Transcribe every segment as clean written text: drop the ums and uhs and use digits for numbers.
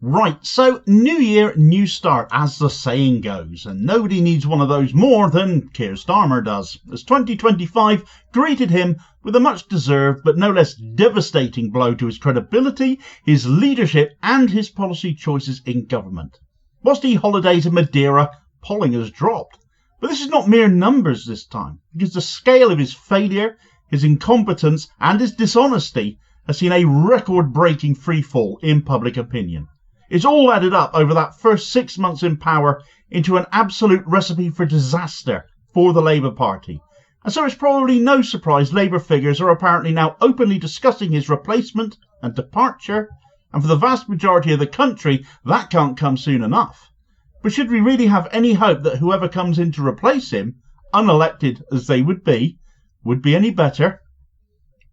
Right, so new year, new start, as the saying goes, and nobody needs one of those more than Keir Starmer does, as 2025 greeted him with a much deserved but no less devastating blow to his credibility, his leadership and his policy choices in government. Whilst he holidays in Madeira, polling has dropped. But this is not mere numbers this time, because the scale of his failure, his incompetence and his dishonesty has seen a record-breaking freefall in public opinion. It's all added up over that first 6 months in power into an absolute recipe for disaster for the Labour Party. And so it's probably no surprise Labour figures are apparently now openly discussing his replacement and departure, and for the vast majority of the country that can't come soon enough. But should we really have any hope that whoever comes in to replace him, unelected as they would be any better?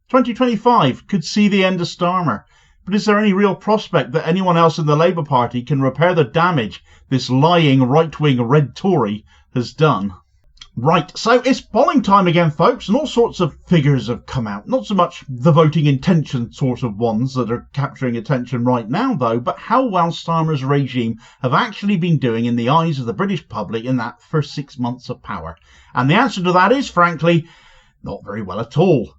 2025 could see the end of Starmer. But is there any real prospect that anyone else in the Labour Party can repair the damage this lying right-wing red Tory has done? Right, so it's polling time again, folks, and all sorts of figures have come out. Not so much the voting intention sort of ones that are capturing attention right now, though, but how well Starmer's regime have actually been doing in the eyes of the British public in that first 6 months of power. And the answer to that is, frankly, not very well at all.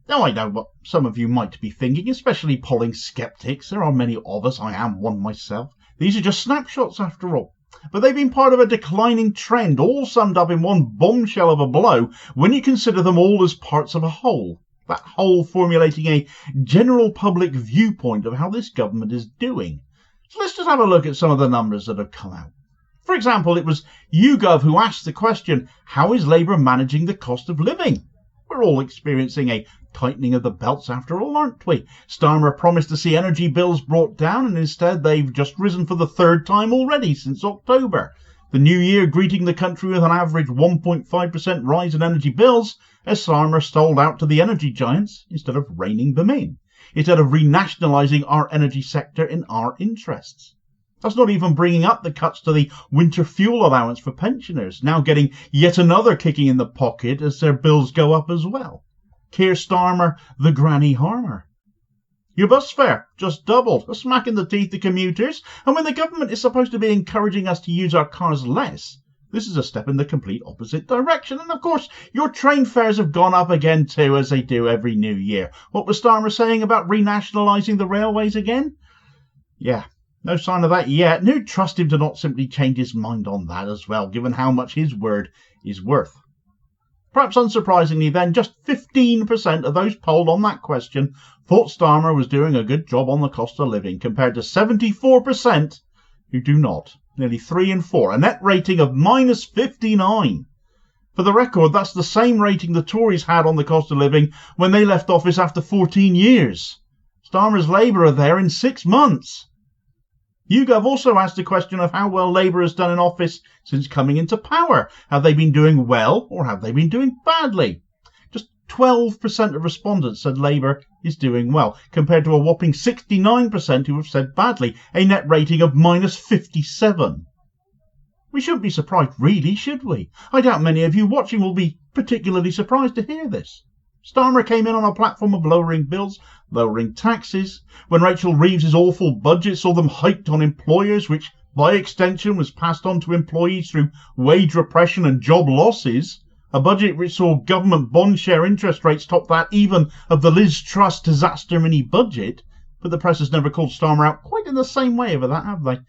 Now, I know what some of you might be thinking, especially polling sceptics. There are many of us. I am one myself. These are just snapshots after all. But they've been part of a declining trend, all summed up in one bombshell of a blow when you consider them all as parts of a whole. That whole formulating a general public viewpoint of how this government is doing. So let's just have a look at some of the numbers that have come out. For example, it was YouGov who asked the question, how is Labour managing the cost of living? We're all experiencing a tightening of the belts after all, aren't we? Starmer promised to see energy bills brought down, and instead they've just risen for the third time already since October. The new year greeting the country with an average 1.5% rise in energy bills as Starmer sold out to the energy giants instead of reining them in, instead of renationalising our energy sector in our interests. That's not even bringing up the cuts to the winter fuel allowance for pensioners, now getting yet another kicking in the pocket as their bills go up as well. Keir Starmer, the granny harmer. Your bus fare just doubled, a smack in the teeth to commuters, and when the government is supposed to be encouraging us to use our cars less, this is a step in the complete opposite direction. And of course, your train fares have gone up again too, as they do every new year. What was Starmer saying about renationalising the railways again? Yeah. No sign of that yet, and who'd trust him to not simply change his mind on that as well, given how much his word is worth. Perhaps unsurprisingly then, just 15% of those polled on that question thought Starmer was doing a good job on the cost of living, compared to 74% who do not. Nearly 3 in 4, a net rating of -59. For the record, that's the same rating the Tories had on the cost of living when they left office after 14 years. Starmer's Labour are there in 6 months. YouGov also asked the question of how well Labour has done in office since coming into power. Have they been doing well or have they been doing badly? Just 12% of respondents said Labour is doing well, compared to a whopping 69% who have said badly, a net rating of -57. We shouldn't be surprised really, should we? I doubt many of you watching will be particularly surprised to hear this. Starmer came in on a platform of lowering bills, lowering taxes. When Rachel Reeves's awful budget saw them hiked on employers, which by extension was passed on to employees through wage repression and job losses. A budget which saw government bond share interest rates top that even of the Liz Truss disaster mini budget. But the press has never called Starmer out quite in the same way over that, have they?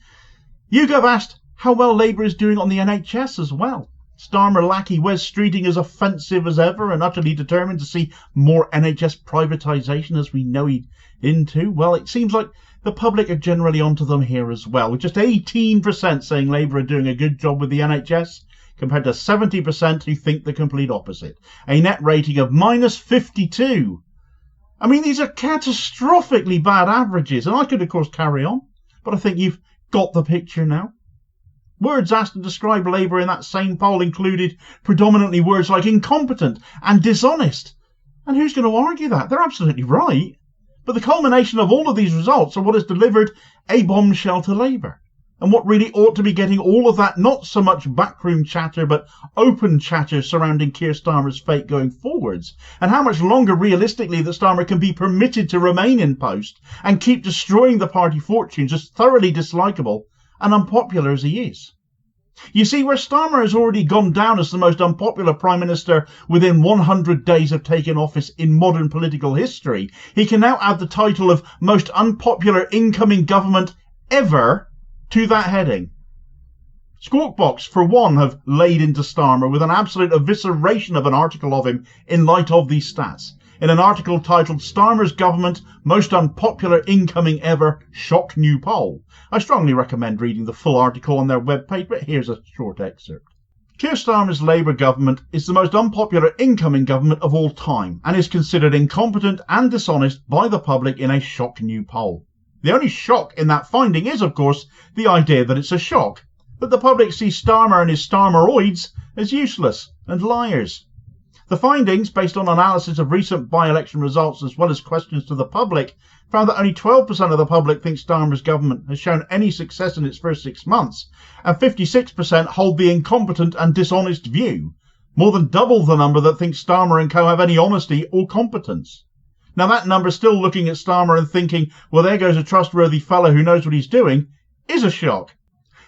YouGov asked how well Labour is doing on the NHS as well. Starmer lackey Wes Streeting is offensive as ever and utterly determined to see more NHS privatisation as we know he'd into. Well, it seems like the public are generally onto them here as well, with just 18% saying Labour are doing a good job with the NHS, compared to 70% who think the complete opposite. A net rating of -52. I mean, these are catastrophically bad averages, and I could of course carry on, but I think you've got the picture now. Words asked to describe Labour in that same poll included predominantly words like incompetent and dishonest. And who's going to argue that? They're absolutely right. But the culmination of all of these results are what has delivered a bombshell to Labour. and what really ought to be getting all of that not so much backroom chatter but open chatter surrounding Keir Starmer's fate going forwards, and how much longer realistically that Starmer can be permitted to remain in post and keep destroying the party fortunes as thoroughly dislikable and unpopular as he is. You see, where Starmer has already gone down as the most unpopular Prime Minister within 100 days of taking office in modern political history, he can now add the title of most unpopular incoming government ever to that heading. Squawkbox, for one, have laid into Starmer with an absolute evisceration of an article of him in light of these stats, in an article titled Starmer's Government Most Unpopular Incoming Ever, Shock New Poll. I strongly recommend reading the full article on their webpage, but here's a short excerpt. Keir Starmer's Labour government is the most unpopular incoming government of all time and is considered incompetent and dishonest by the public in a shock new poll. The only shock in that finding is, of course, the idea that it's a shock, that the public sees Starmer and his Starmeroids as useless and liars. The findings, based on analysis of recent by-election results as well as questions to the public, found that only 12% of the public think Starmer's government has shown any success in its first 6 months, and 56% hold the incompetent and dishonest view, more than double the number that think Starmer and co have any honesty or competence. Now that number, still looking at Starmer and thinking, well, there goes a trustworthy fellow who knows what he's doing, is a shock.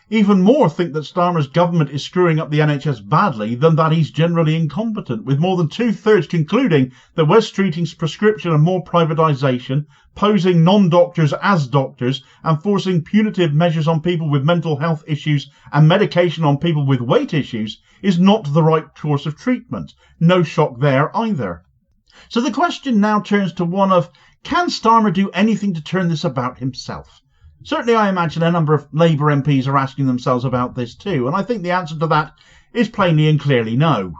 Even more think that Starmer's government is screwing up the NHS badly than that he's generally incompetent, with more than 2/3 concluding that West Streeting's prescription and more privatisation, posing non-doctors as doctors and forcing punitive measures on people with mental health issues and medication on people with weight issues is not the right course of treatment. No shock there either. So the question now turns to one of, can Starmer do anything to turn this about himself? Certainly I imagine a number of Labour MPs are asking themselves about this too, and I think the answer to that is plainly and clearly no.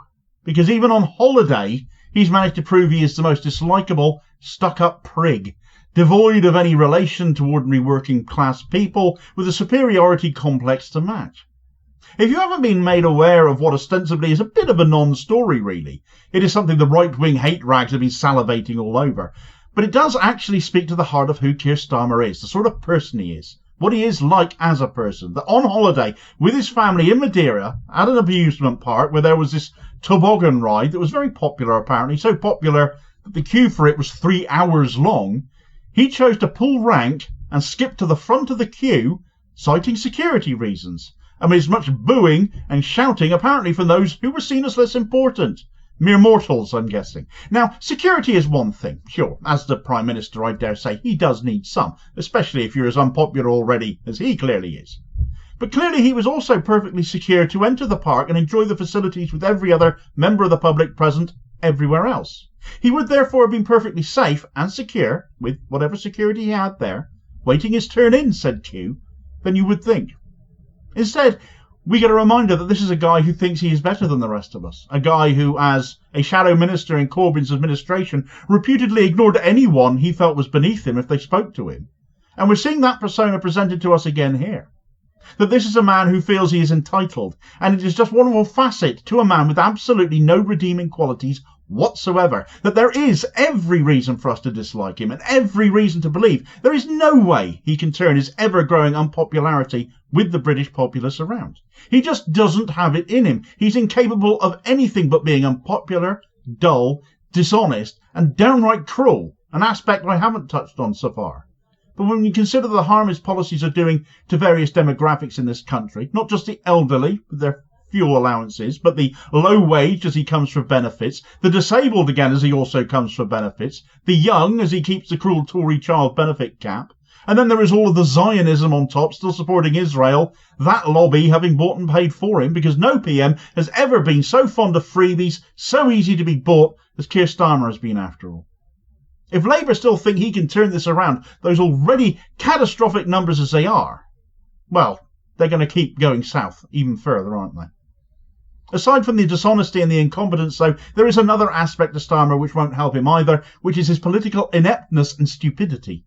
Because even on holiday, he's managed to prove he is the most dislikable, stuck-up prig, devoid of any relation to ordinary working-class people, with a superiority complex to match. If you haven't been made aware of what ostensibly is a bit of a non-story really, it is something the right-wing hate rags have been salivating all over, but it does actually speak to the heart of who Keir Starmer is, the sort of person he is, what he is like as a person. That on holiday with his family in Madeira at an amusement park where there was this toboggan ride that was very popular apparently, so popular that the queue for it was 3 hours long, he chose to pull rank and skip to the front of the queue, citing security reasons, amidst much booing and shouting apparently from those who were seen as less important. Mere mortals, I'm guessing. Now, security is one thing, sure. As the Prime Minister, I dare say, he does need some, especially if you're as unpopular already as he clearly is. But clearly he was also perfectly secure to enter the park and enjoy the facilities with every other member of the public present everywhere else. He would therefore have been perfectly safe and secure, with whatever security he had there, waiting his turn in said queue, than you would think. Instead, we get a reminder that this is a guy who thinks he is better than the rest of us. A guy who, as a shadow minister in Corbyn's administration, reputedly ignored anyone he felt was beneath him if they spoke to him. And we're seeing that persona presented to us again here. That this is a man who feels he is entitled, and it is just one more facet to a man with absolutely no redeeming qualities whatsoever, that there is every reason for us to dislike him and every reason to believe there is no way he can turn his ever-growing unpopularity with the British populace around. He just doesn't have it in him. He's incapable of anything but being unpopular, dull, dishonest and downright cruel, an aspect I haven't touched on so far. But when you consider the harm his policies are doing to various demographics in this country, not just the elderly with their fuel allowances, but the low wage as he comes for benefits, the disabled again as he also comes for benefits, the young as he keeps the cruel Tory child benefit cap, and then there is all of the Zionism on top still supporting Israel, that lobby having bought and paid for him, because no PM has ever been so fond of freebies, so easy to be bought as Keir Starmer has been after all. If Labour still think he can turn this around, those already catastrophic numbers as they are, well, they're going to keep going south even further, aren't they? Aside from the dishonesty and the incompetence, though, there is another aspect to Starmer which won't help him either, which is his political ineptness and stupidity.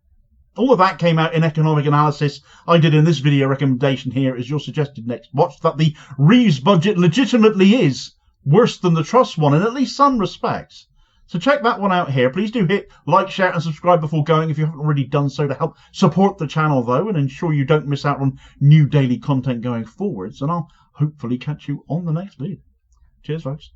All of that came out in economic analysis I did in this video recommendation here as your suggested next watch, that the Reeves budget legitimately is worse than the Truss one in at least some respects. So check that one out here. Please do hit like, share and subscribe before going if you haven't already done so, to help support the channel though and ensure you don't miss out on new daily content going forwards. And I'll hopefully catch you on the next video. Cheers folks.